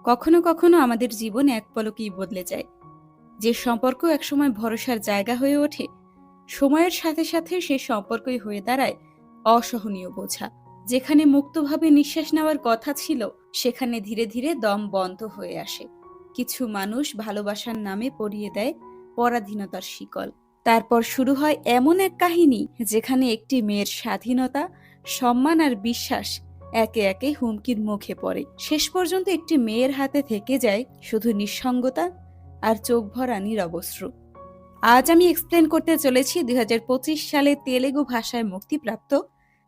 কখনো কখনো আমাদের জীবন এক পলকেই বদলে যায়। যে সম্পর্ক একসময় ভরসার জায়গা হয়ে ওঠে, সময়ের সাথে সাথে সে সম্পর্কই হয়ে দাঁড়ায় অসহনীয় বোঝা। যেখানে মুক্তভাবে নিঃশ্বাস নেওয়ার কথা ছিল, সেখানে ধীরে ধীরে দম বন্ধ হয়ে আসে। কিছু মানুষ ভালোবাসার নামে পরিয়ে দেয় পরাধীনতার শিকল। তারপর শুরু হয় এমন এক কাহিনী যেখানে একটি মেয়ের স্বাধীনতা, সম্মান আর বিশ্বাস একে একে হুমকির মুখে পড়ে। শেষ পর্যন্ত একটি মেয়ের হাতে থেকে যায় শুধু নিঃসঙ্গতা আর চোখ ভরা নীরবশ্রু। আজ আমি এক্সপ্লেন করতে চলেছি 2025 সালে তেলেগু ভাষায় মুক্তিপ্রাপ্ত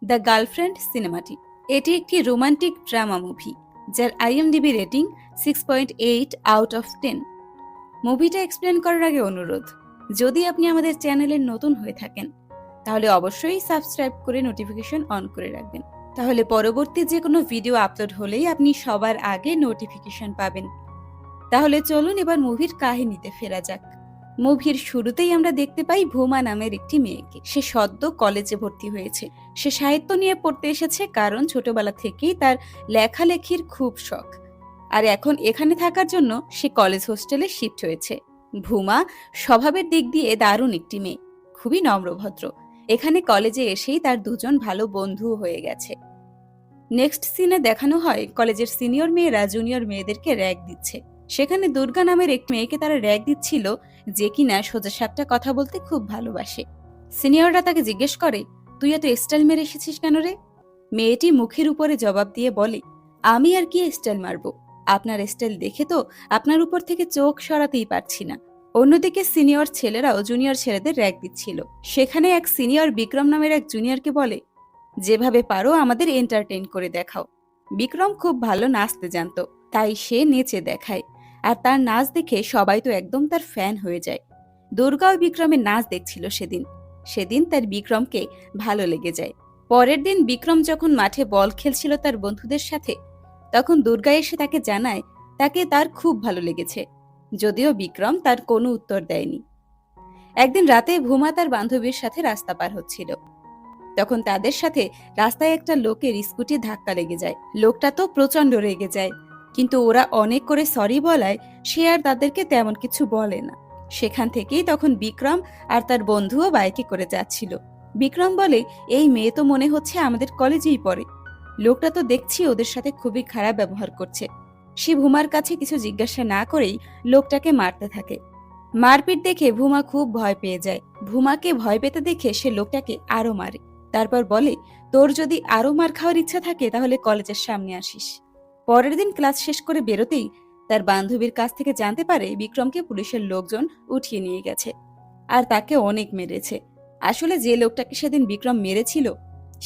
দ্য গার্লফ্রেন্ড সিনেমাটি। এটি একটি রোমান্টিক ড্রামা মুভি, যার আইএমডিবি রেটিং 6.8 আউট অফ 10। মুভিটা এক্সপ্লেন করার আগে অনুরোধ, যদি আপনি আমাদের চ্যানেলের নতুন হয়ে থাকেন তাহলে অবশ্যই সাবস্ক্রাইব করে নোটিফিকেশন অন করে রাখবেন। তাহলে পরবর্তী যে কোনো ভিডিও আপলোড হলেই আপনি সবার আগে নোটিফিকেশন পাবেন। তাহলে চলুন এবার মুভির কাহিনীতে ফেরা যাক। মুভির শুরুতেই আমরা দেখতে পাই ভূমা নামের একটি মেয়েকে। সে সদ্য কলেজে ভর্তি হয়েছে। সে সাহিত্য নিয়ে পড়তে এসেছে কারণ ছোটবেলা থেকেই তার লেখালেখির খুব শখ। আর এখন এখানে থাকার জন্য সে কলেজ হোস্টেলে শিফট হয়েছে। ভূমা স্বভাবের দিক দিয়ে দারুণ একটি মেয়ে, খুবই নম্রভদ্র। এখানে কলেজে এসেই তার দুজন ভালো বন্ধু হয়ে গেছে। নেক্সট সিনে দেখানো হয় কলেজের সিনিয়র মেয়েরা জুনিয়র মেয়েদেরকে র‍্যাগ দিচ্ছে। সেখানে দুর্গা নামের এক মেয়েকে তারা র‍্যাগ দিচ্ছিল, যে কিনা সোজা সাপটা কথা বলতে খুব ভালোবাসে। সিনিয়ররা তাকে জিজ্ঞেস করে, তুই এত স্টাইল মেরে এসেছিস কেন রে? মেয়েটি মুখের উপরে জবাব দিয়ে বলে, আমি আর কি স্টাইল মারবো, আপনার স্টাইল দেখে তো আপনার উপর থেকে চোখ সরাতেই পারছি না। অন্যদিকে সিনিয়র ছেলেরাও জুনিয়র ছেলেদের র‍্যাগ দিচ্ছিল। সেখানে এক সিনিয়র বিক্রম নামের এক জুনিয়রকে বলে, যেভাবে পারো আমাদের এন্টারটেইন করে দেখাও। বিক্রম খুব ভালো নাচতে জানতো, তাই সে নেচে দেখায়। আর তার নাচ দেখে সবাই তো একদম তার ফ্যান হয়ে যায়। দুর্গাও বিক্রমের নাচ দেখছিল সেদিন তার বিক্রমকে ভালো লেগে যায়। পরের দিন বিক্রম যখন মাঠে বল খেলছিল তার বন্ধুদের সাথে, তখন দুর্গা এসে তাকে জানায় তাকে তার খুব ভালো লেগেছে, যদিও বিক্রম তার কোনো উত্তর দেয়নি। একদিন রাতে ভূমা তার বান্ধবীর সাথে রাস্তা পার হচ্ছিল, তখন তাদের সাথে রাস্তায় একটা লোকের স্কুটি ধাক্কা লেগে যায়। লোকটা তো প্রচন্ড রেগে যায়, কিন্তু ওরা অনেক করে সরি বলায় সে আর তাদেরকে তেমন কিছু বলে না। সেখান থেকেই তখন বিক্রম আর তার বন্ধুও বাইকে করে যাচ্ছিল। বিক্রম বলে, এই মেয়ে তো মনে হচ্ছে আমাদের কলেজেই পড়ে, লোকটা তো দেখছি ওদের সাথে খুবই খারাপ ব্যবহার করছে। সে ভূমার কাছে কিছু জিজ্ঞাসা না করেই লোকটাকে মারতে থাকে। মারপিট দেখে ভূমা খুব ভয় পেয়ে যায়। ভূমাকে ভয় পেতে দেখে সে লোকটাকে আরো মারে। তারপর বলে, তোর যদি আরো মার খাওয়ার ইচ্ছা থাকে তাহলে কলেজের সামনে আসিস। পরের দিন ক্লাস শেষ করে বেরোতেই তার বান্ধবীর কাছ থেকে জানতে পারে বিক্রমকে পুলিশের লোকজন উঠিয়ে নিয়ে গেছে আর তাকে অনেক মেরেছে। আসলে যে লোকটাকে সেদিন বিক্রম মেরেছিল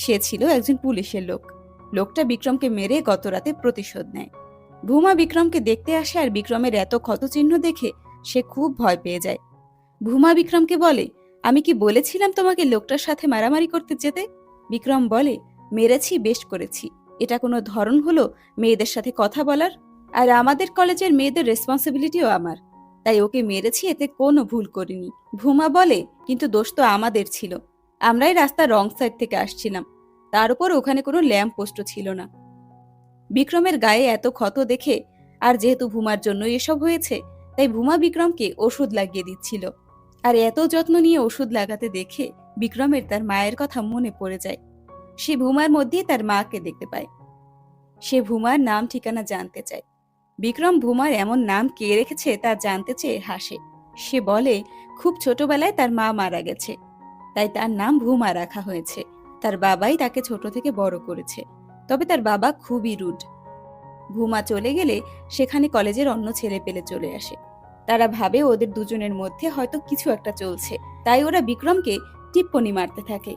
সে ছিল একজন পুলিশের লোক। লোকটা বিক্রমকে মেরে গত রাতে প্রতিশোধ নেয়। ভূমা বিক্রমকে দেখতে আসে আর বিক্রমের এত ক্ষতচিহ্ন দেখে সে খুব ভয় পেয়ে যায়। ভূমা বিক্রমকে বলে, আমি কি বলেছিলাম তোমাকে লোকটার সাথে মারামারি করতে যেতে? বিক্রম বলে, মেরেছি, বেশ করেছি। এটা কোনো ধরন হলো মেয়েদের সাথে কথা বলার? আর আমাদের কলেজের মেয়েদের রেসপন্সিবিলিটিও আমার, তাই ওকে মেরেছি, এতে কোনো ভুল করিনি। ভূমা বলে, কিন্তু দোষ তো আমাদের ছিল, আমরাই রাস্তার রং সাইড থেকে আসছিলাম, তার উপর ওখানে কোনো ল্যাম্প পোস্টও ছিল না। বিক্রমের গায়ে এত ক্ষত দেখে আর যেহেতু ভূমার জন্য এসব হয়েছে, তাই ভূমা বিক্রমকে ওষুধ লাগিয়ে দিচ্ছিল। আর এত যত্ন নিয়ে ওষুধ লাগাতে দেখে বিক্রমের তার মায়ের কথা মনে পড়ে যায়। সে ভূমার মধ্যেই তার মাকে দেখতে পায়। সে ভূমার নাম ঠিকানা জানতে চায়। বিক্রম ভূমার এমন নাম কে রেখেছে তা জানতে চেয়ে হাসে। সে বলে, খুব ছোটবেলায় তার মা মারা গেছে, তাই তার নাম ভূমা রাখা হয়েছে। তার বাবাই তাকে ছোট থেকে বড় করেছে, তবে তার বাবা খুবই রুড। ভূমা চলে গেলে সেখানে কলেজের অন্য ছেলে পেলে চলে আসে। তারা ভাবে ওদের দুজনের মধ্যে হয়তো কিছু একটা চলছে, তাই ওরা বিক্রমকে টিপ্পনি মারতে থাকে।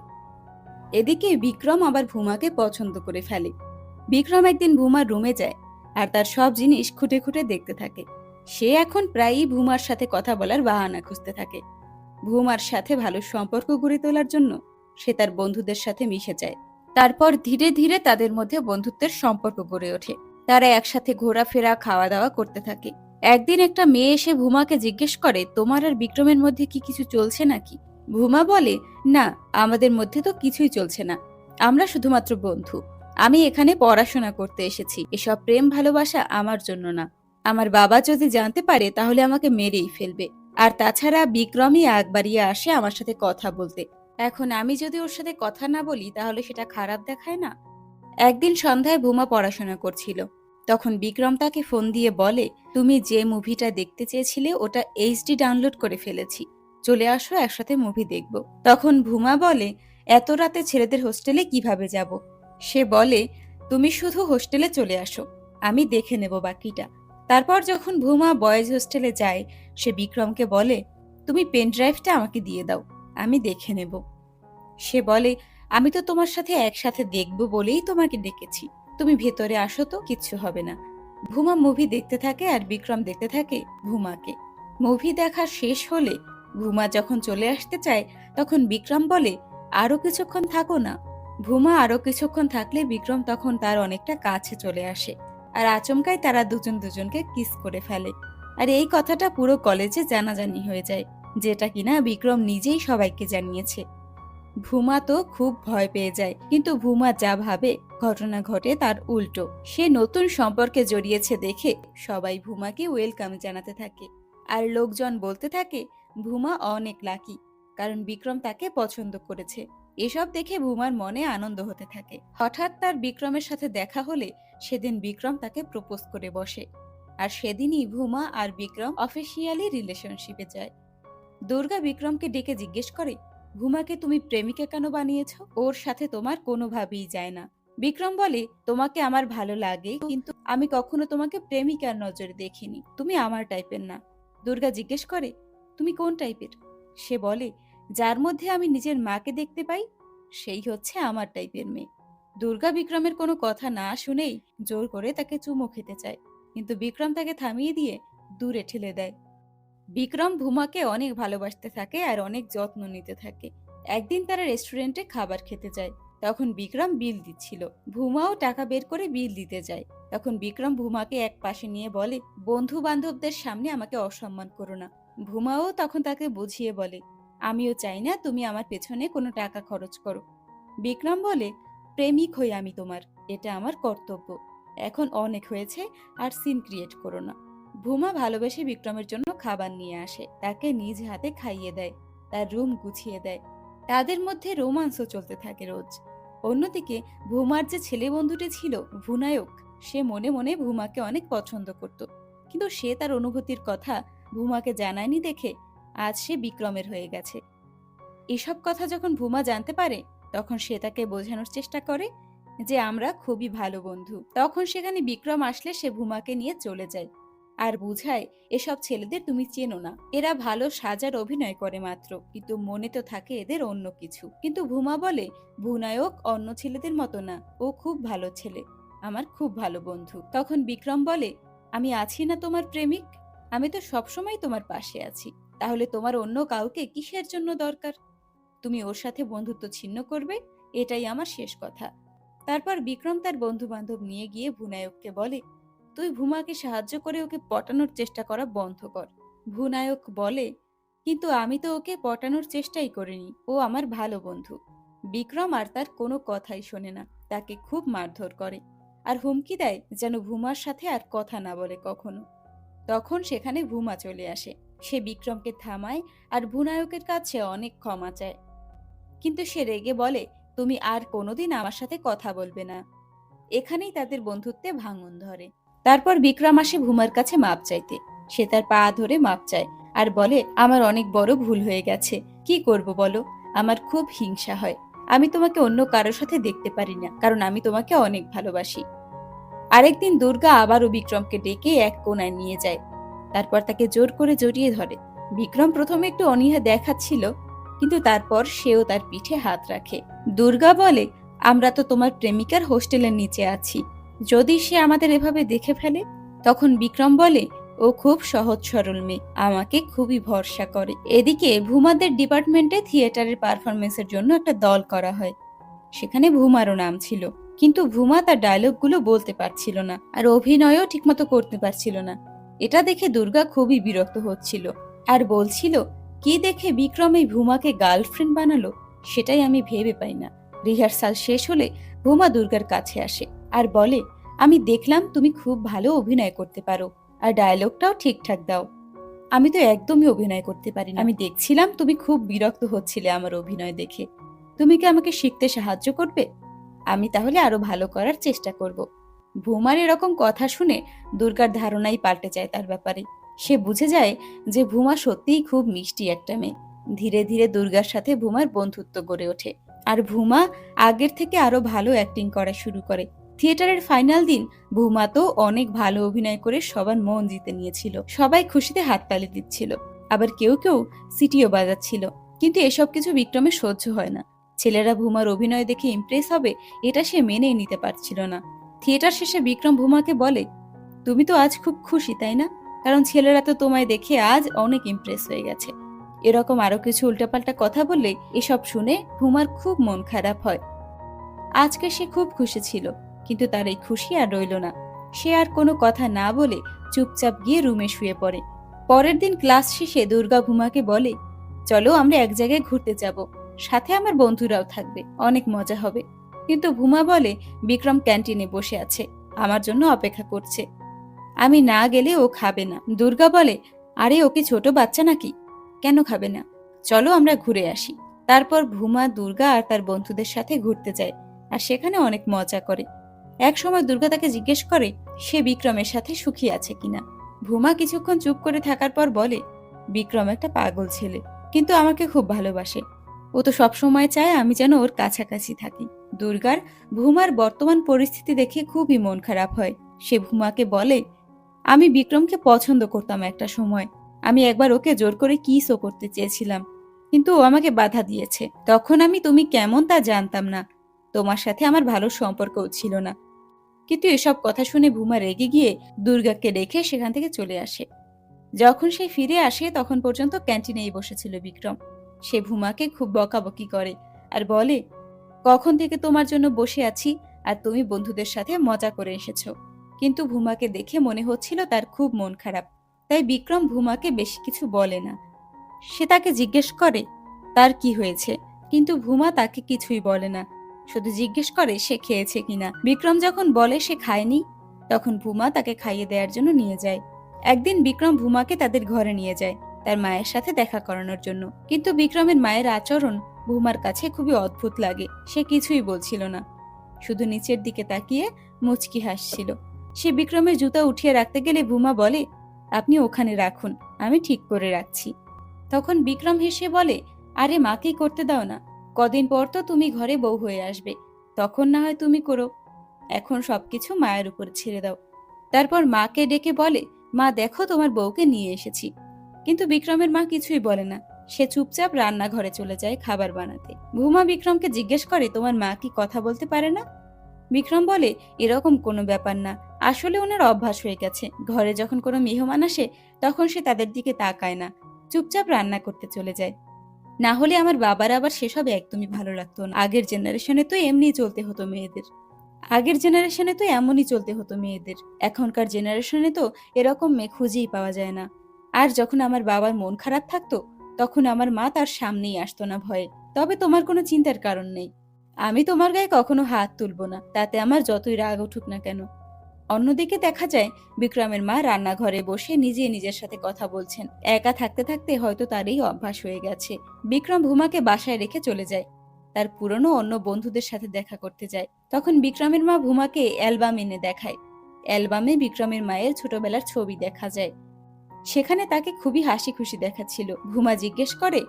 এদিকে বিক্রম আবার ভূমাকে পছন্দ করে ফেলে। বিক্রম একদিন ভূমার রুমে যায় আর তার সব জিনিস খুঁটে খুঁটে দেখতে থাকে। সে এখন প্রায়ই ভূমার সাথে কথা বলার বাহানা খুঁজতে থাকে। ভূমার সাথে ভালো সম্পর্ক গড়ে তোলার জন্য সে তার বন্ধুদের সাথে মিশে যায়। তারপর ধীরে ধীরে তাদের মধ্যে বন্ধুত্বের সম্পর্ক গড়ে ওঠে। তারা একসাথে ঘোরাফেরা, খাওয়া দাওয়া করতে থাকে। একদিন একটা মেয়ে এসে ভূমাকে জিজ্ঞেস করে, তোমার আর বিক্রমের মধ্যে কি কিছু চলছে নাকি? ভূমা বলে, না, আমাদের মধ্যে তো কিছুই চলছে না, আমরা শুধুমাত্র বন্ধু। আমি এখানে পড়াশোনা করতে এসেছি, এসব প্রেম ভালোবাসা আমার জন্য না। আমার বাবা যদি জানতে পারে তাহলে আমাকে মেরেই ফেলবে। আর তাছাড়া বিক্রমই আগ বাড়িয়ে আসে আমার সাথে কথা বলতে। এখন আমি যদি ওর সাথে কথা না বলি তাহলে সেটা খারাপ দেখায় না? একদিন সন্ধ্যায় ভুমা পড়াশোনা করছিল। তখন বিক্রম তাকে ফোন দিয়ে বলে, তুমি যে মুভিটা দেখতে চেয়েছিলে ওটা এইচডি ডাউনলোড করে ফেলেছি, চলে আসো একসাথে মুভি দেখব। তখন ভুমা বলে, এত রাতে ছেলেদের হোস্টেলে কিভাবে যাব? সে বলে, তুমি শুধু হোস্টেলে চলে আসো, আমি দেখে নেব বাকিটা। তারপর যখন ভুমা বয়েজ হোস্টেলে যায়, সে বিক্রমকে বলে, তুমি পেন ড্রাইভটা আমাকে দিয়ে দাও, আমি দেখে নেব। সে বলে, আমি তো তোমার সাথে একসাথে দেখব বলেই তোমাকে ডেকেছি, তুমি ভেতরে আসো তো, কিচ্ছু হবে না। ভুমা মুভি দেখতে থাকে আর বিক্রম দেখতে থাকে ভুমাকে। মুভি দেখা শেষ হলে ভুমা যখন চলে আসতে চায় তখন বিক্রম বলে, আরো কিছুক্ষণ থাকো না। ভুমা আরো কিছুক্ষণ থাকলে বিক্রম তখন তার অনেকটা কাছে চলে আসে আর আচমকাই তারা দুজন দুজনকে কিস করে ফেলে। আর এই কথাটা পুরো কলেজে জানাজানি হয়ে যায়, যেটা কিনা বিক্রম নিজেই সবাইকে জানিয়েছে। ভুমা তো খুব ভয় পেয়ে যায়, কিন্তু ভুমা যা ভাবে ঘটনা ঘটে তার উল্টো। সে নতুন সম্পর্কে জড়িয়েছে দেখে সবাই ভুমাকে ওয়েলকাম জানাতে থাকে আর লোকজন বলতে থাকে ভুমা অনেক লাকি, কারণ বিক্রম তাকে পছন্দ করেছে। এসব দেখে ভুমার মনে আনন্দ হতে থাকে। হঠাৎ তার বিক্রমের সাথে দেখা হলে সেদিন বিক্রম তাকে প্রপোজ করে বসে, আর সেদিনই ভুমা আর বিক্রম অফিসিয়ালি রিলেশনশিপে যায়। দুর্গা বিক্রমকে ডেকে জিজ্ঞেস করে, ভুমাকে তুমি প্রেমিকা কেন বানিয়েছ? ওর সাথে তোমার কোনোভাবেই যায় না। বিক্রম বলে, তোমাকে আমার ভালো লাগে, কিন্তু আমি কখনো তোমাকে প্রেমিকার নজরে দেখিনি, তুমি আমার টাইপের না। দুর্গা জিজ্ঞেস করে, তুমি কোন টাইপের? সে বলে, যার মধ্যে আমি নিজের মাকে দেখতে পাই, সেই হচ্ছে আমার টাইপের মেয়ে। দুর্গা বিক্রমের কোনো কথা না শুনেই জোর করে তাকে চুমো খেতে চায়, কিন্তু বিক্রম তাকে থামিয়ে দিয়ে দূরে ঠেলে দেয়। বিক্রম ভুমাকে অনেক ভালোবাসতে থাকে আর অনেক যত্ন নিতে থাকে। একদিন তারা রেস্টুরেন্টে খাবার খেতে যায়, তখন বিক্রম বিল দিচ্ছিল। ভুমাও টাকা বের করে বিল দিতে যায়। তখন বিক্রম ভুমাকে এক পাশে নিয়ে বলে, বন্ধু বান্ধবদের সামনে আমাকে অসম্মান করো না। ভুমাও তখন তাকে বুঝিয়ে বলে, আমিও চাই না তুমি আমার পেছনে কোনো টাকা খরচ করো। বিক্রম বলে, প্রেমিক হই আমি তোমার, এটা আমার কর্তব্য, এখন অনেক হয়েছে, আর সিন ক্রিয়েট করো না। ভুমা ভালোবেসে বিক্রমের জন্য খাবার নিয়ে আসে, তাকে নিজ হাতে খাইয়ে দেয়, তার রুম গুছিয়ে দেয়। তাদের মধ্যে রোমান্সও চলতে থাকে রোজ। অন্যদিকে ভুমার যে ছেলে বন্ধুটি ছিল ভুনায়ক, সে মনে মনে ভুমাকে অনেক পছন্দ করত, কিন্তু সে তার অনুভূতির কথা ভুমাকে জানায়নি দেখে আজ সে বিক্রমের হয়ে গেছে। এসব কথা যখন ভুমা জানতে পারে তখন সে তাকে বোঝানোর চেষ্টা করে যে আমরা খুবই ভালো বন্ধু। তখন সেখানে বিক্রম আসলে সে ভুমাকে নিয়ে চলে যায় আর বুঝায়, এসব ছেলেদের তুমি চেনো না, এরা ভালো সাজার অভিনয় করে মাত্র, কিন্তু মনে তো থাকে এদের অন্য কিছু। কিন্তু ভুমা বলে, ভুনায়ক অন্য ছেলেদের মতো না, ও খুব ভালো ছেলে, আমার খুব ভালো বন্ধু। তখন বিক্রম বলে, আমি আছি না তোমার প্রেমিক, আমি তো সবসময় তোমার পাশে আছি, তাহলে তোমার অন্য কাউকে কিসের জন্য দরকার? তুমি ওর সাথে বন্ধুত্ব ছিন্ন করবে, এটাই আমার শেষ কথা। তারপর বিক্রম তার বন্ধু বান্ধব নিয়ে গিয়ে ভুনায়ককে বলে, তুই ভুমাকে সাহায্য করে ওকে পটানোর চেষ্টা করা বন্ধ কর। ভুনায়ক বলে, কিন্তু আমি তো ওকে পটানোর চেষ্টাই করিনি, ও আমার ভালো বন্ধু। বিক্রম আর তার কোনো কথাই শোনে না, তাকে খুব মারধর করে আর হুমকি দেয় যেন ভুমার সাথে আর কথা না বলে কখনো। তখন সেখানে ভুমা চলে আসে, সে বিক্রমকে থামায় আর ভুনায়কের কাছে অনেক ক্ষমা চায়, কিন্তু সে রেগে বলে, তুমি আর কোনোদিন আমার সাথে কথা বলবে না। এখানেই তাদের বন্ধুত্বে ভাঙন ধরে। তারপর বিক্রম আসে ভুমার কাছে মাপ চাইতে। সে তার পা ধরে মাপ চায় আর বলে, আমার অনেক বড় ভুল হয়ে গেছে, কি করব বলো, আমার খুব হিংসা হয়, আমি তোমাকে অন্য কারোর সাথে দেখতে পারি না, কারণ আমি তোমাকে অনেক ভালোবাসি। আরেকদিন দুর্গা আবারও বিক্রমকে ডেকে এক কোণায় নিয়ে যায়, তারপর তাকে জোর করে জড়িয়ে ধরে। বিক্রম প্রথমে একটু অনীহা দেখাচ্ছিল, কিন্তু তারপর সেও তার পিঠে হাত রাখে। দুর্গা বলে, আমরা তো তোমার প্রেমিকার হোস্টেলের নিচে আছি, যদি সে আমাদের এভাবে দেখে ফেলে? তখন বিক্রম বলে, ও খুব সহজ সরল মেয়ে, আমাকে খুবই ভরসা করে। এদিকে ভুমাদের ডিপার্টমেন্টে থিয়েটারের পারফরমেন্সের জন্য একটা দল করা হয়, সেখানে ভুমারও নাম ছিল, কিন্তু ভুমা তার ডায়লগগুলো বলতে পারছিল না আর অভিনয়ও ঠিকমতো করতে পারছিল না। এটা দেখে দুর্গা খুবই বিরক্ত হচ্ছিল আর বলছিল, কি দেখে বিক্রম এই ভুমাকে গার্লফ্রেন্ড বানালো, সেটাই আমি ভেবে পাই না। রিহার্সাল শেষ হলে ভুমা দুর্গার কাছে আসে আর বলে, আমি দেখলাম তুমি খুব ভালো অভিনয় করতে পারো, আর ডায়লগটাও ঠিকঠাক দাও। আমি তো একদমই অভিনয় করতে পারি না। আমি দেখছিলাম তুমি খুব বিরক্ত হচ্ছিলে আমার অভিনয় দেখে। তুমি কি আমাকে শিখতে সাহায্য করবে? আমি তাহলে আরো ভালো করার চেষ্টা করব। ভূমার এরকম কথা শুনে দুর্গার ধারণাই পাল্টে যায় তার ব্যাপারে। সে বুঝে যায় যে ভূমা সত্যিই খুব মিষ্টি একটা মেয়ে। ধীরে ধীরে দুর্গার সাথে ভূমার বন্ধুত্ব গড়ে ওঠে। আর ভূমা আগের থেকে আরো ভালো অ্যাক্টিং করা শুরু করে। থিয়েটারের ফাইনাল দিন ভূমা তো অনেক ভালো অভিনয় করে সবার মন জিতে নিয়েছিল। সবাই খুশিতে হাততালি দিচ্ছিল, আবার কেউ কেউ সিটিও বাজাচ্ছিল। কিন্তু এসব কিছু বিক্রমের সহ্য হয় না। ছেলেরা ভূমার অভিনয় দেখে ইমপ্রেস হবে এটা সে মেনেই নিতে পারছিল না। থিয়েটার শেষে বিক্রম ভূমাকে বলে, তুমি তো আজ খুব খুশি তাই না? কারণ ছেলেরা তো তোমায় দেখে আজ অনেক ইমপ্রেস হয়ে গেছে। এরকম আরো কিছু উল্টাপাল্টা কথা বললে এসব শুনে ভূমার খুব মন খারাপ হয়। আজকে সে খুব খুশি ছিল, কিন্তু তার এই খুশি আর রইল না। সে আর কোনো কথা না বলে চুপচাপ গিয়ে রুমে শুয়ে পড়ে। পরের দিন ক্লাস শেষে দুর্গা ভূমাকে বলে, চলো আমরা এক জায়গায় ঘুরতে যাব, সাথে আমার বন্ধুরাও থাকবে, অনেক মজা হবে। কিন্তু ভূমা বলে বিক্রম ক্যান্টিনে বসে আছে, আমার জন্য অপেক্ষা করছে, আমি না গেলে ও খাবে না। দুর্গা বলে, আরে ও কি ছোট বাচ্চা নাকি, কেন খাবে না? চলো আমরা ঘুরে আসি। তারপর ভূমা দুর্গা আর তার বন্ধুদের সাথে ঘুরতে যায়, আর সেখানে অনেক মজা করে। এক সময় দুর্গা তাকে জিজ্ঞেস করে সে বিক্রমের সাথে সুখী আছে কিনা। ভূমা কিছুক্ষণ চুপ করে থাকার পর বলে, বিক্রম একটা পাগল ছেলে, কিন্তু আমাকে খুব ভালোবাসে। ও তো সবসময় চায় আমি যেন ওর কাছাকাছি থাকি। দুর্গার ভূমার বর্তমান পরিস্থিতি দেখে খুবই মন খারাপ হয়। সে ভূমাকে বলে, আমি বিক্রমকে পছন্দ করতাম একটা সময়। আমি একবার ওকে জোর করে কিসও করতে চেয়েছিলাম, কিন্তু ও আমাকে বাধা দিয়েছে। তখন আমি তুমি কেমন তা জানতাম না, তোমার সাথে আমার ভালো সম্পর্কও ছিল না। কিন্তু এসব কথা শুনে ভূমা রেগে গিয়ে দুর্গাকে রেখে সেখান থেকে চলে আসে। যখন সে ফিরে আসে তখন পর্যন্ত ক্যান্টিনেই বসেছিল বিক্রম। সে ভূমাকে খুব বকাবকি করে আর বলে, কখন থেকে তোমার জন্য বসে আছি আর তুমি বন্ধুদের সাথে মজা করে এসেছো। কিন্তু ভূমাকে দেখে মনে হচ্ছিল তার খুব মন খারাপ, তাই বিক্রম ভূমাকে বেশি কিছু বলে না। সে তাকে জিজ্ঞেস করে তার কি হয়েছে, কিন্তু ভূমা তাকে কিছুই বলে না, শুধু জিজ্ঞেস করে সে খেয়েছে কিনা। বিক্রম যখন বলে সে খায়নি, তখন ভূমা তাকে খাইয়ে দেওয়ার জন্য নিয়ে যায়। একদিন বিক্রম ভূমাকে তাদের ঘরে নিয়ে যায় তার মায়ের সাথে দেখা করানোর জন্য। কিন্তু বিক্রমের মায়ের আচরণ ভূমার কাছে খুবই অদ্ভুত লাগে। সে কিছুই বলছিল না, শুধু নিচের দিকে তাকিয়ে মুচকি হাসছিল। সে বিক্রমের জুতা উঠিয়ে রাখতে গেলে ভূমা বলে, আপনি ওখানে রাখুন, আমি ঠিক করে রাখছি। তখন বিক্রম হেসে বলে, আরে মাকেই করতে দাও না, কদিন পর তো তুমি ঘরে বউ হয়ে আসবে, তখন না হয় তুমি করো, এখন সবকিছু মায়ের উপর ছেড়ে দাও। তারপর মাকে ডেকে বলে, মা দেখো তোমার বউকে নিয়ে এসেছি। কিন্তু বিক্রমের মা কিছুই বলে না, সে চুপচাপ রান্নাঘরে চলে যায় খাবার বানাতে। ভূমা বিক্রমকে জিজ্ঞেস করে, তোমার মা কি কথা বলতে পারে না? বিক্রম বলে, এরকম কোনো ব্যাপার না, আসলে ওনার অভ্যাস হয়ে গেছে, ঘরে যখন কোনো মেহমান আসে তখন সে তাদের দিকে তাকায় না, চুপচাপ রান্না করতে চলে যায়। না হলে আমার বাবার আবার সেসব একদমই ভালো লাগতো না। আগের জেনারেশনে তো এমনিই চলতে হতো মেয়েদের, আগের জেনারেশনে তো এমনই চলতে হতো মেয়েদের, এখনকার জেনারেশনে তো এরকম মেয়ে খুঁজেই পাওয়া যায় না। আর যখন আমার বাবার মন খারাপ থাকতো তখন আমার মা তার সামনেই আসতো না ভয়ে। তবে তোমার কোনো চিন্তার কারণ নেই, আমি তোমার গায়ে কখনো হাত তুলবো না, তাতে আমার যতই রাগ উঠুক না কেন। অন্যদিকে দেখা যায় বিক্রমের মা রান্নাঘরে বসে নিজে নিজের সাথে কথা বলছেন। একা থাকতে থাকতে হয়তো তারই অভ্যাস হয়ে গেছে। বিক্রম ভূমাকে বাসায় রেখে চলে যায়, তার পুরনো অন্য বন্ধুদের সাথে দেখা করতে যায়। তখন বিক্রমের মা ভূমাকে অ্যালবাম এনে দেখায়। অ্যালবামে বিক্রমের মায়ের ছোটবেলার ছবি দেখা যায়। সেখানে তাকে খুবই হাসি খুশি দেখাচ্ছিল। ভূমা জিজ্ঞেস করে,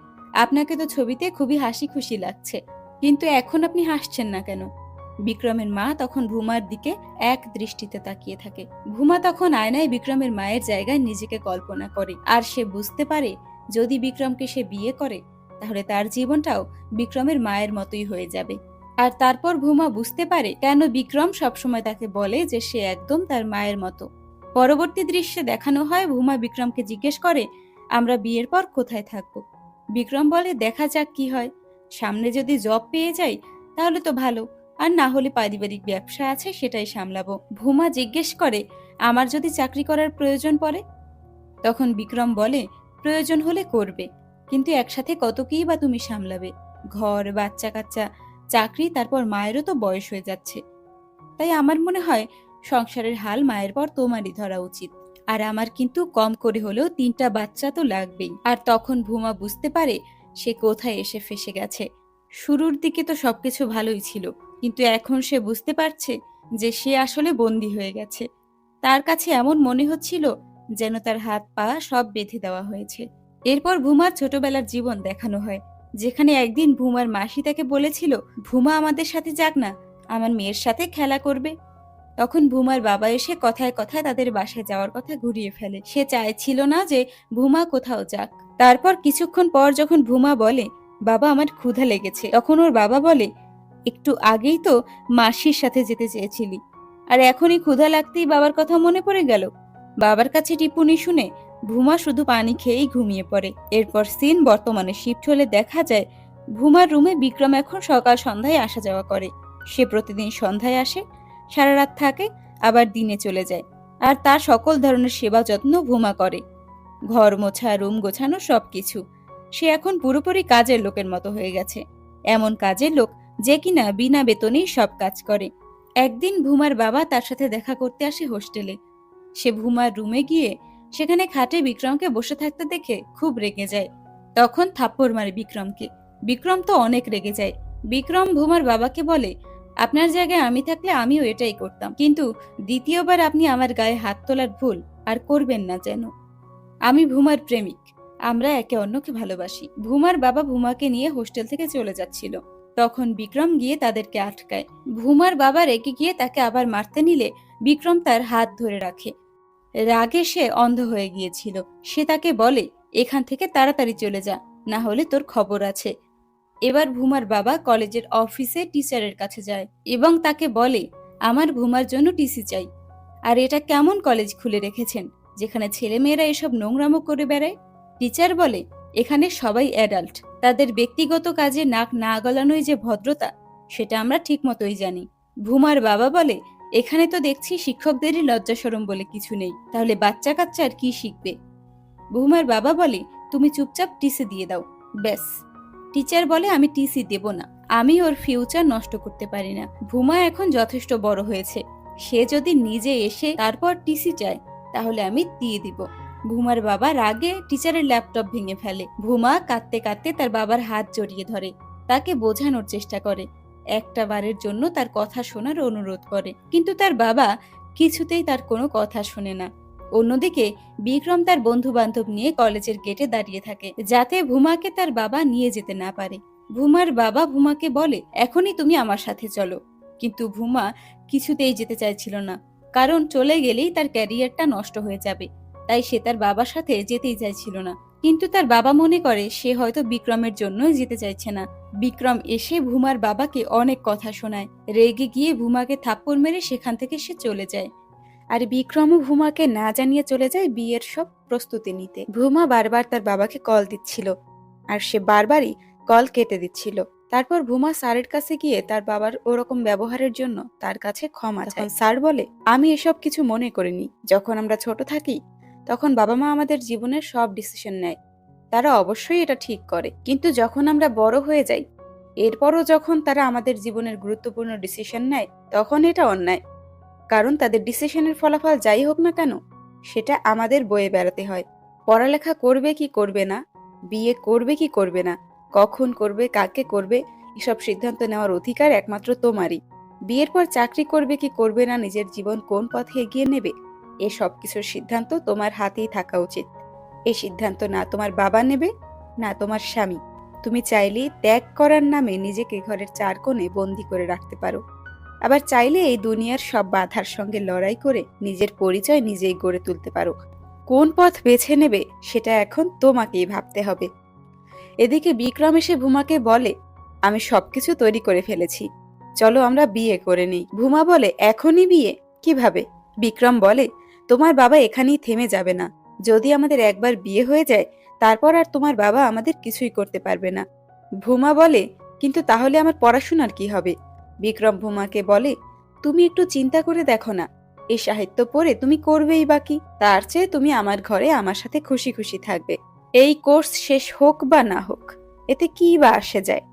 আপনাকে তো ছবিতে খুবই হাসি খুশি লাগছে, কিন্তু এখন আপনি হাসছেন না কেন? বিক্রমের মা তখন ভূমার দিকে এক দৃষ্টিতে তাকিয়ে থাকে। ভূমা তখন আয়নায় বিক্রমের মায়ের জায়গায় নিজেকে কল্পনা করে, আর সে বুঝতে পারে যদি বিক্রমকে সে বিয়ে করে তাহলে তার জীবনটাও বিক্রমের মায়ের মতোই হয়ে যাবে। আর তারপর ভূমা বুঝতে পারে কেন বিক্রম সবসময় তাকে বলে যে সে একদম তার মায়ের মতো। পরবর্তী দৃশ্যে দেখানো হয় ভূমা বিক্রমকে জিজ্ঞেস করে, আমরা বিয়ের পর কোথায় থাকবো? বিক্রম বলে, দেখা যাক কি হয়, সামনে যদি জব পেয়ে যাই তাহলে তো ভালো, আর না হলে পারিবারিক ব্যবসা আছে সেটাই সামলাবো। ভূমা জিজ্ঞেস করে, আমার যদি চাকরি করার প্রয়োজন পড়ে? তখন বিক্রম বলে, প্রয়োজন হলে করবে, কিন্তু একসাথে কত কিই বা তুমি সামলাবে, ঘর, বাচ্চা কাচ্চা, চাকরি, তারপর মায়েরও তো বয়স হয়ে যাচ্ছে, তাই আমার মনে হয় সংসারের হাল মায়ের পর তোমারই ধরা উচিত। আর আমার কিন্তু কম করে হলেও 3টা বাচ্চা তো লাগবেই। আর তখন ভুমা বুঝতে পারে সে কোথায় এসে ফেঁসে গেছে। শুরুর দিকে তো সবকিছু ভালোই ছিল, কিন্তু এখন সে বুঝতে পারছে যে সে আসলে বন্দী হয়ে গেছে। তার কাছে এমন মনে হচ্ছিল যেন তার হাত পা সব বেঁধে দেওয়া হয়েছে। এরপর ভুমার ছোটবেলার জীবন দেখানো হয়, যেখানে একদিন ভুমার মাসি তাকে বলেছিল, ভুমা আমাদের সাথে যাক না, আমার মেয়ের সাথে খেলা করবে। তখন ভুমার বাবা এসে কথায় কথায় তাদের বাসায় যাওয়ার কথা ঘুরিয়ে ফেলে। সে চাইছিল না যে ভুমা কোথাও যাক। তারপর কিছুক্ষণ পর যখন ভুমা বলে, বাবা আমার ক্ষুধা লেগেছে, তখন ওর বাবা বলে, একটু আগেই তো মাসির সাথে যেতে চেয়েছিলি, আর এখনই ক্ষুধা লাগতেই বাবার কথা মনে পড়ে গেল। বাবার কাছে টিপ্পনি শুনে ভুমা শুধু পানি খেয়েই ঘুমিয়ে পড়ে। এরপর সিন বর্তমানে শিফট হলে দেখা যায় ভুমার রুমে বিক্রম এখন সকাল সন্ধ্যায় আসা যাওয়া করে। সে প্রতিদিন সন্ধ্যায় আসে, সারা রাত থাকে, আবার দিনে চলে যায়। আর তার সকল ধরনের সেবা যত্ন ভুমা করে, ঘর মোছা, রুম গোছানো, সবকিছু। সে এখন পুরোপুরি কাজের লোকের মতো হয়ে গেছে, এমন কাজের লোক যে কিনা বিনা বেতনেই সব কাজ করে। একদিন ভুমার বাবা তার সাথে দেখা করতে আসে হোস্টেলে। সে ভুমার রুমে গিয়ে সেখানে খাটে বিক্রমকে বসে থাকতে দেখে খুব রেগে যায়। তখন থাপ্পড় মারে বিক্রমকে। বিক্রম তো অনেক রেগে যায়। বিক্রম ভুমার বাবাকে বলে, আপনার জায়গায় আমি থাকলে আমিও এটাই করতাম, কিন্তু দ্বিতীয়বার আপনি আমার গায়ে হাত তোলার ভুল আর করবেন না যেন। আমি ভুমার প্রেমিক, আমরা একে অন্যকে ভালোবাসি। ভুমার বাবা ভুমাকে নিয়ে হোস্টেল থেকে চলে যাচ্ছিল, তখন বিক্রম গিয়ে তাদেরকে আটকায়। ভুমার বাবা রেগে গিয়ে তাকে আবার মারতে নিলে বিক্রম তার হাত ধরে রাখে। রাগে সে অন্ধ হয়ে গিয়েছিল। সে তাকে বলে, এখান থেকে তাড়াতাড়ি চলে যা, না হলে তোর খবর আছে। এবার ভুমার বাবা কলেজের অফিসে টিচারের কাছে যায় এবং তাকে বলে, আমার ভুমার জন্য টিসি চাই। আর এটা কেমন কলেজ খুলে রেখেছেন যেখানে ছেলেমেয়েরা এসব নোংরামো করে বেড়ায়? টিচার বলে, এখানে সবাই অ্যাডাল্ট, তাদের ব্যক্তিগত কাজে নাক না গলানোই যে ভদ্রতা, সেটা আমরা ঠিক মতোই জানি। ভুমার বাবা বলে, এখানে তো দেখছি শিক্ষকদেরই লজ্জা শরম বলে কিছু নেই, তাহলে বাচ্চা কাচ্চা আর কি শিখবে? ভুমার বাবা বলে, তুমি চুপচাপ টিসি দিয়ে দাও, ব্যাস। টিচার বলে, আমি টিসি দেব না, আমি ওর ফিউচার নষ্ট করতে পারি না। ভুমা এখন যথেষ্ট বড় হয়েছে, সে যদি নিজে এসে তারপর টিসি চায় তাহলে আমি দিয়ে দিব। ভুমার বাবা রাগে টিচারের ল্যাপটপ ভেঙে ফেলে। ভুমা কাঁদতে কাঁদতে তার বাবার হাত জড়িয়ে ধরে, তাকে বোঝানোর চেষ্টা করে, একটা বারের জন্য তার কথা শোনার অনুরোধ করে, কিন্তু তার বাবা কিছুতেই তার কোনো কথা শোনে না। অন্যদিকে বিক্রম তার বন্ধু বান্ধব নিয়ে কলেজের গেটে দাঁড়িয়ে থাকে, যাতে ভুমাকে তার বাবা নিয়ে যেতে না পারে। ভুমার বাবা ভুমাকে বলে, এখনই তুমি আমার সাথে চলো, কিন্তু ভুমা কিছুতেই যেতে চাইছিল না, কারণ চলে গেলেই তার ক্যারিয়ারটা নষ্ট হয়ে যাবে। তাই সে তার বাবার সাথে যেতেই চাইছিল না। কিন্তু তার বাবা মনে করে সে হয়তো বিক্রমের জন্যই যেতে চাইছে না। বিক্রম এসে ভুমার বাবাকে অনেক কথা শোনায়। রেগে গিয়ে ভুমাকে থাপ্পড় মেরে সেখান থেকে সে চলে যায়। আর বিক্রমও ভুমাকে না জানিয়ে চলে যায় বিয়ের সব প্রস্তুতি নিতে। ভুমা বারবার তার বাবাকে কল দিচ্ছিল, আর সে বারবারই কল কেটে দিচ্ছিল। তারপর ভুমা স্যারের কাছে গিয়ে তার বাবার ওরকম ব্যবহারের জন্য তার কাছে ক্ষমা চায়। স্যার বলে, আমি এসব কিছু মনে করিনি। যখন আমরা ছোট থাকি তখন বাবা মা আমাদের জীবনের সব ডিসিশন নেয়, তারা অবশ্যই এটা ঠিক করে, কিন্তু যখন আমরা বড় হয়ে যাই, এরপরও যখন তারা আমাদের জীবনের গুরুত্বপূর্ণ ডিসিশন নেয়, তখন এটা অন্যায়। কারণ তাদের ডিসিশনের ফলাফল যাই হোক না কেন, সেটা আমাদের বয়ে বেড়াতে হয়। পড়ালেখা করবে কি করবে না, বিয়ে করবে কি করবে না, কখন করবে, কাকে করবে, এসব সিদ্ধান্ত নেওয়ার অধিকার একমাত্র তোমারই। বিয়ের পর চাকরি করবে কি করবে না, নিজের জীবন কোন পথে এগিয়ে নেবে, এসব কিছুর সিদ্ধান্ত তোমার হাতেই থাকা উচিত। এই সিদ্ধান্ত না তোমার বাবা নেবে, না তোমার স্বামী। তুমি চাইলেই ত্যাগ করার নামে নিজেকে ঘরের 4 কোণে বন্দি করে রাখতে পারো, আবার চাইলে এই দুনিয়ার সব বাধার সঙ্গে লড়াই করে নিজের পরিচয় নিজেই গড়ে তুলতে পারো। কোন পথ বেছে নেবে সেটা এখন তোমাকেই ভাবতে হবে। এদিকে বিক্রম এসে ভুমাকে বলে, আমি সবকিছু তৈরি করে ফেলেছি, চলো আমরা বিয়ে করে নিই। ভুমা বলে, এখনই বিয়ে? কিভাবে? বিক্রম বলে, তোমার বাবা এখানেই থেমে যাবে না। যদি আমাদের একবার বিয়ে হয়ে যায়, তারপর আর তোমার বাবা আমাদের কিছুই করতে পারবে না। ভুমা বলে, কিন্তু তাহলে আমার পড়াশোনার কি হবে? বিক্রম ভুমাকে বলে, তুমি একটু চিন্তা করে দেখো না, এই সাহিত্য পড়ে তুমি করবেই বাকি, তার চেয়ে তুমি আমার ঘরে আমার সাথে খুশি খুশি থাকবে। এই কোর্স শেষ হোক বা না হোক, এতে কি বা আসে যায়?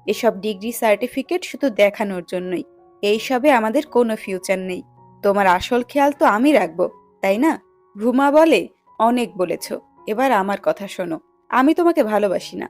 এসব ডিগ্রি সার্টিফিকেট শুধু দেখানোর জন্যই, এইসবে আমাদের কোনো ফিউচার নেই। তোমার আসল খেয়াল তো আমি রাখবো, তাই না? ভুমা বলে, অনেক বলেছ, এবার আমার কথা শোনো। আমি তোমাকে ভালোবাসি না।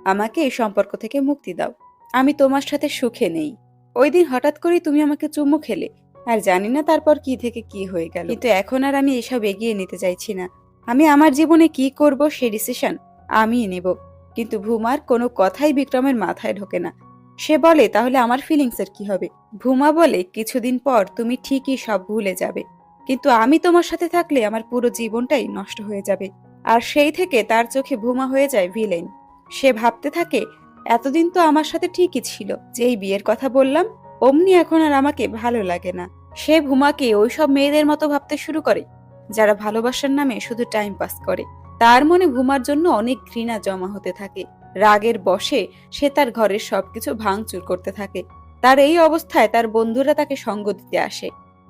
আমাকে এই সম্পর্ক থেকে মুক্তি দাও। আমি তোমার সাথে সুখে নেই। ওই দিন হঠাৎ করেই তুমি আমাকে চুমু খেলে, আর জানি না তারপর কি থেকে কি হয়ে গেল। কিন্তু এখন আর আমি এসব এগিয়ে নিতে চাইছি না। আমি আমার জীবনে কি করব সেই ডিসিশন আমিই নেব। কিন্তু ভুমার কোনো কথাই বিক্রমের মাথায় ঢোকে না। সে বলে, তাহলে আমার ফিলিংসের কি হবে? ভুমা বলে, কিছুদিন পর তুমি ঠিকই সব ভুলে যাবে, কিন্তু আমি তোমার সাথে থাকলে আমার পুরো জীবনটাই নষ্ট হয়ে যাবে। আর সেই থেকে তার চোখে ভুমা হয়ে যায় ভিলেন। সে ভাবতে থাকে, এতদিন তো আমার সাথে ঠিকই ছিল, যেই বিয়ের কথা বললাম অমনি এখন আর আমাকে ভালো লাগে না। সে ভুমাকে ওইসব মেয়েদের মতো ভাবতে শুরু করে যারা ভালোবাসার নামে শুধু টাইম পাস করে। তার মনে ভুমার জন্য অনেক ঘৃণা জমা হতে থাকে। রাগের বশে সে তার ঘরের সবকিছু ভাঙচুর করতে থাকে। তার এই অবস্থায় তার বন্ধুরা তাকে সঙ্গ দিতে আসে।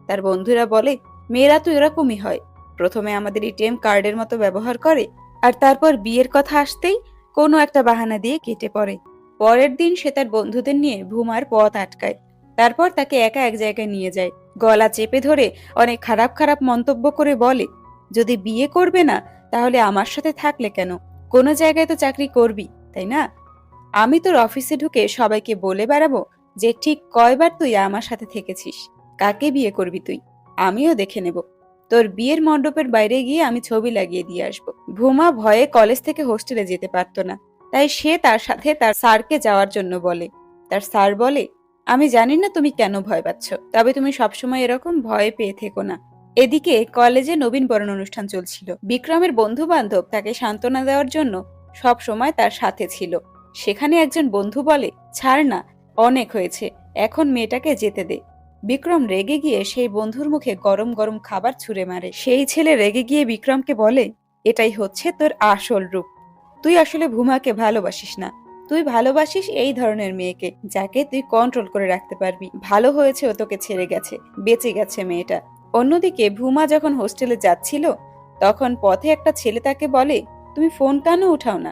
তার বন্ধুরা বলে, মেয়েরা তো এরকমই হয়, প্রথমে আমাদের এটিএম কার্ডের মতো ব্যবহার করে, আর তারপর বিয়ের কথা আসতেই কোনো একটা বাহানা দিয়ে কেটে পড়ে। পরের দিন সে তার বন্ধুদের নিয়ে ভুমার পথ আটকায়। তারপর তাকে একা এক জায়গায় নিয়ে যায়, গলা চেপে ধরে অনেক খারাপ খারাপ মন্তব্য করে বলে, যদি বিয়ে করবে না তাহলে আমার সাথে থাকলে কেন? কোনো জায়গায় তো চাকরি করবি, তাই না? আমি তোর অফিসে ঢুকে সবাইকে বলে বেড়াবো যে ঠিক কয়বার তুই আমার সাথে থেকেছিস। কাকে বিয়ে করবি তুই, আমিও দেখে নেব। তোর বিয়ের মণ্ডপের বাইরে গিয়ে আমি ছবি লাগিয়ে দিয়ে আসবো। ভুমা ভয়ে কলেজ থেকে হোস্টেলে যেতে পারতো না, তাই সে তার সাথে তার স্যারকে যাওয়ার জন্য বলে। তার স্যার বলে, আমি জানি না তুমি কেন ভয় পাচ্ছ, তবে তুমি সবসময় এরকম ভয় পেয়ে থেকো না। এদিকে কলেজে নবীনবরণ অনুষ্ঠান চলছিল। বিক্রমের বন্ধু বান্ধব তাকে সান্ত্বনা দেওয়ার জন্য সব সময় তার সাথে ছিল। সেখানে একজন বন্ধু বলে, ছাড় না, অনেক হয়েছে, এখন মেয়েটাকে যেতে দে। বিক্রম রেগে গিয়ে সেই বন্ধুর মুখে গরম গরম খাবার ছুঁড়ে মারে। সেই ছেলে রেগে গিয়ে বিক্রমকে বলে, এটাই হচ্ছে তোর আসল রূপ। তুই আসলে ভুমাকে ভালোবাসিস না, তুই ভালোবাসিস এই ধরনের মেয়েকে যাকে তুই কন্ট্রোল করে রাখতে পারবি। ভালো হয়েছে ও তোকে ছেড়ে গেছে, বেঁচে গেছে মেয়েটা। অন্যদিকে ভুমা যখন হোস্টেলে যাচ্ছিল, তখন পথে একটা ছেলে তাকে বলে, তুমি ফোন কেন উঠাও না?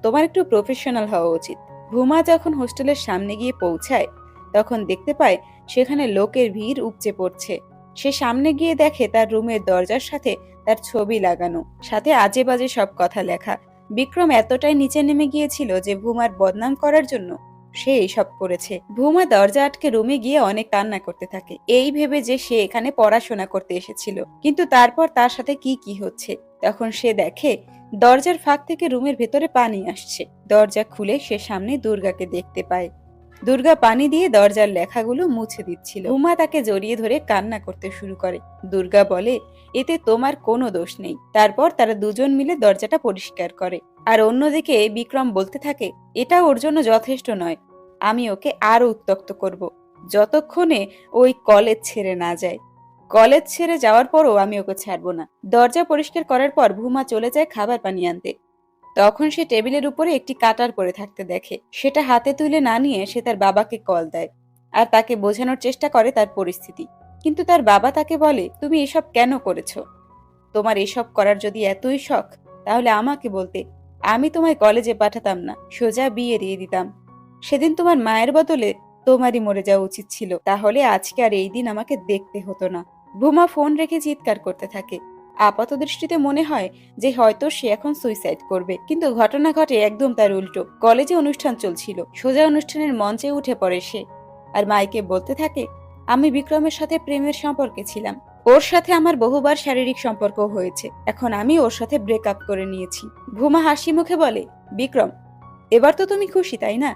তোমার একটু প্রফেশনাল হওয়া উচিত। ভুমা যখন হোস্টেলের সামনে গিয়ে পৌঁছায়, তখন দেখতে পায় সেখানে লোকের ভিড় উপচে পড়ছে। সে সামনে গিয়ে দেখে তার রুমের দরজার সাথে তার ছবি লাগানো, সাথে আজে বাজে সব কথা লেখা। বিক্রম এতটাই নিচে নেমে গিয়েছিল যে ভুমার বদনাম করার জন্য সে এইসব করেছে। ভুমা দরজা আটকে রুমে গিয়ে অনেক কান্না করতে থাকে, এই ভেবে যে সে এখানে পড়াশোনা করতে এসেছিল। কিন্তু তারপর তার সাথে কি কি হচ্ছে, তখন সে দেখে দরজার ফাঁক থেকে রুমের ভেতরে পানি আসছে। দরজা খুলে সে সামনে দুর্গাকে দেখতে পায়। দুর্গা পানি দিয়ে দরজার লেখাগুলো মুছে দিচ্ছিল। উমা তাকে জড়িয়ে ধরে কান্না করতে শুরু করে। দুর্গা বলে, এতে তোমার কোনো দোষ নেই। তারপর তারা দুজন মিলে দরজাটা পরিষ্কার করে। আর অন্যদিকে বিক্রম বলতে থাকে, এটা ওর জন্য যথেষ্ট নয়, আমি ওকে আরো উত্ত্যক্ত করব, যতক্ষণে ওই কলেজ ছেড়ে না যায়। কলেজ ছেড়ে যাওয়ার পরও আমি ওকে ছাড়বো না। দরজা পরিষ্কার করার পর ভুমা চলে যায় খাবার পানি আনতে। তখন সে টেবিলের উপরে একটি কাটার পড়ে থাকতে দেখে। সেটা হাতে তুলে না নিয়ে সে তার বাবাকে কল দেয় আর তাকে বোঝানোর চেষ্টা করে তার পরিস্থিতি। কিন্তু তার বাবা তাকে বলে, তুমি এসব কেন করেছো? তোমার এসব করার যদি এতই শখ, তাহলে আমাকে বলতে, আমি তোমায় কলেজে পাঠাতাম না, সোজা বিয়ে দিয়ে দিতাম। সেদিন তোমার মায়ের বদলে তোমারই মরে যাওয়া উচিত ছিল, তাহলে আজকে আর এই দিন আমাকে দেখতে হতো না। ভুমা ফোন রেখে চিৎকার করতে থাকে। আপাত দৃষ্টিতে মনে হয় যে হয়তো সে এখন সুইসাইড করবে, কিন্তু ঘটনা ঘটে একদম তার উল্টো। কলেজে অনুষ্ঠান চলছিল, সোজা অনুষ্ঠানের মঞ্চে উঠে পড়ে সে আর মাইকে বলতে থাকে, আমি বিক্রমের সাথে প্রেমের সম্পর্কে ছিলাম, ওর সাথে আমার বহুবার শারীরিক সম্পর্ক হয়েছে, এখন আমি ওর সাথে ব্রেকআপ করে নিয়েছি। ভুমা হাসি মুখে বলে, বিক্রম, এবার তো তুমি খুশি, তাই না?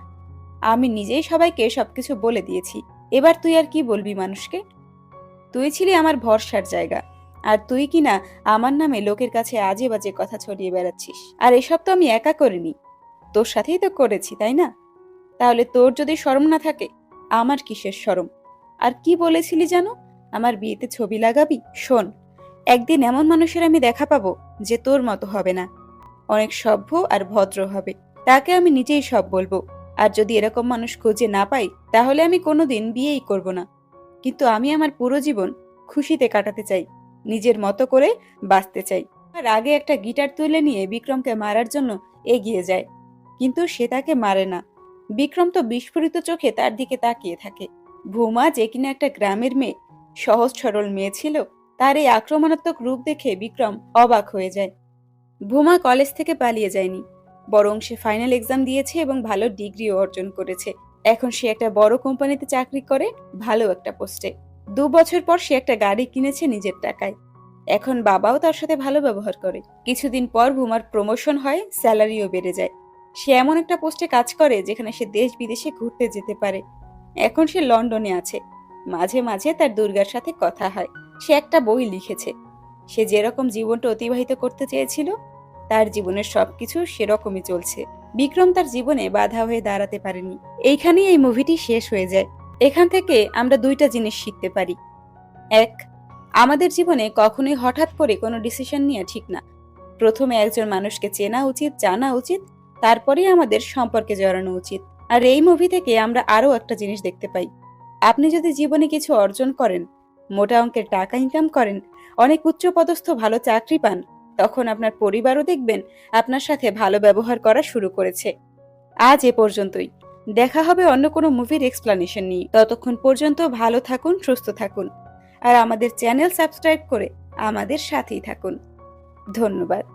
আমি নিজেই সবাইকে সবকিছু বলে দিয়েছি, এবার তুই আর কি বলবি মানুষকে? তুই ছিলি আমার ভরসার জায়গা, আর তুই কিনা আমার নামে লোকের কাছে আজে বাজে কথা ছড়িয়ে বেড়াচ্ছিস। আর এসব তো আমি একা করিনি, তোর সাথেই তো করেছি, তাই না? তাহলে তোর যদি শরম না থাকে, আমার কিসের শরম? আর কি বলেছিলি জানো, আমার বিয়েতে ছবি লাগাবি? শোন, একদিন এমন মানুষের আমি দেখা পাবো যে তোর মতো হবে না, অনেক সভ্য আর ভদ্র হবে, তাকে আমি নিজেই সব বলবো। আর যদি এরকম মানুষ খুঁজে না পাই, তাহলে আমি কোনোদিন বিয়েই করব না। কিন্তু আমি আমার পুরো জীবন খুশিতে কাটাতে চাই, নিজের মতো করে বাঁচতে চাই। আর আগে একটা গিটার তুলে নিয়ে বিক্রমকে মারার জন্য এগিয়ে যায়, কিন্তু সে তাকে মারে না। বিক্রম তো বিস্ফোরিত চোখে তার দিকে তাকিয়ে থাকে। ভুমা, যে কিনা একটা গ্রামের মেয়ে, সহজ সরল মেয়ে ছিল, তার এই আক্রমণাত্মক রূপ দেখে বিক্রম অবাক হয়ে যায়। ভূমা কলেজ থেকে পালিয়ে যায়নি, বরং সে ফাইনাল এক্সাম দিয়েছে এবং ভালো ডিগ্রিও অর্জন করেছে। এখন সে একটা বড় কোম্পানিতে চাকরি করে, ভালো একটা পোস্টে। 2 বছর পর সে একটা গাড়ি কিনেছে নিজের টাকায়। এখন বাবাও তার সাথে ভালো ব্যবহার করে। কিছুদিন পর ভূমার প্রমোশন হয়, স্যালারিও বেড়ে যায়। সে এমন একটা পোস্টে কাজ করে যেখানে সে দেশ বিদেশে ঘুরতে যেতে পারে। এখন সে লন্ডনে আছে। মাঝে মাঝে তার দুর্গার সাথে কথা হয়। সে একটা বই লিখেছে। সে যেরকম জীবনটা অতিবাহিত করতে চেয়েছিল, তার জীবনের সবকিছু সেরকমই চলছে। বিক্রম তার জীবনে বাধা হয়ে দাঁড়াতে পারেনি। এইখানেই এই মুভিটি শেষ হয়ে যায়। এখান থেকে আমরা 2টা জিনিস শিখতে পারি। এক, আমাদের জীবনে কখনোই হঠাৎ করে কোনো ডিসিশন নেওয়া ঠিক না। প্রথমে একজন মানুষকে চেনা উচিত, জানা উচিত, তারপরেই আমাদের সম্পর্কে জড়ানো উচিত। আর এই মুভি থেকে আমরা আরো একটা জিনিস দেখতে পাই। আপনি যদি জীবনে কিছু অর্জন করেন, মোটা অঙ্কের টাকা ইনকাম করেন, অনেক উচ্চপদস্থ ভালো চাকরি পান, তখন আপনার পরিবারও দেখবেন আপনার সাথে ভালো ব্যবহার করা শুরু করেছে। আজ এ পর্যন্তই। দেখা হবে অন্য কোনো মুভির এক্সপ্লানেশন নিয়ে। ততক্ষণ পর্যন্ত ভালো থাকুন, সুস্থ থাকুন। আর আমাদের চ্যানেল সাবস্ক্রাইব করে আমাদের সাথেই থাকুন। ধন্যবাদ।